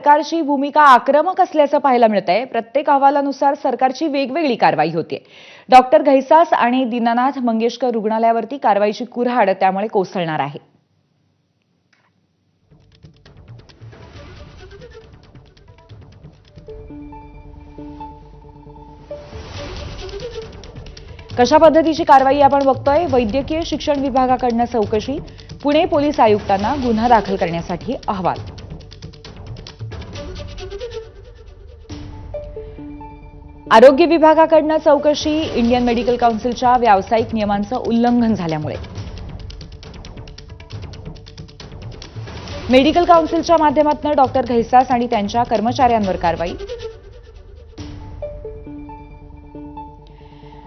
सरकारची भूमिका आक्रमक असल्याचं पाहायला मिळतंय। प्रत्येक अहवालानुसार सरकारची वेगवेगळी कारवाई होते। डॉक्टर घैसास आणि दीनानाथ मंगेशकर रुग्णालयावरती कारवाईची कुऱ्हाड त्यामुळे कोसळणार आहे। कशा पद्धतीची कारवाई आपण बघतोय। वैद्यकीय शिक्षण विभागाकडून चौकशी, पुणे पोलीस आयुक्तांना गुन्हा दाखल करण्यासाठी अहवाल। आरोग्य विभागाकडून चौकशी, इंडियन मेडिकल काउन्सिलच्या व्यावसायिक नियमांचं उल्लंघन झाल्यामुळे। मेडिकल काउन्सिलच्या माध्यमातून डॉक्टर घैसास आणि त्यांच्या कर्मचाऱ्यांवर कारवाई।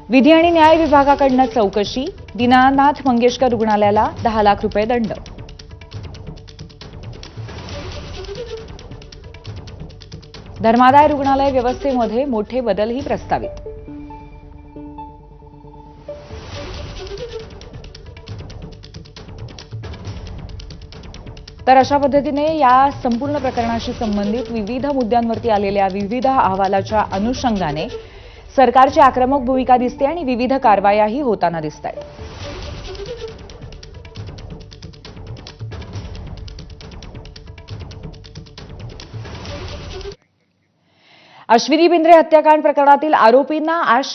विधी आणि न्याय विभागाकडून चौकशी, दीनानाथ मंगेशकर रुग्णालयाला 10 लाख रुपये दंड। धर्मादाय रुग्णालय व्यवस्थेमध्ये मोठे बदलही प्रस्तावित। तर अशा पद्धतीने या संपूर्ण प्रकरणाशी संबंधित विविध मुद्द्यांवरती आलेल्या विविध अहवालाच्या अनुषंगाने सरकारची आक्रमक भूमिका दिसते आणि विविध कारवायाही होताना दिसतायत। अश्विनी बिंद्रे हत्याकांड प्रकरणातील आरोपींना आज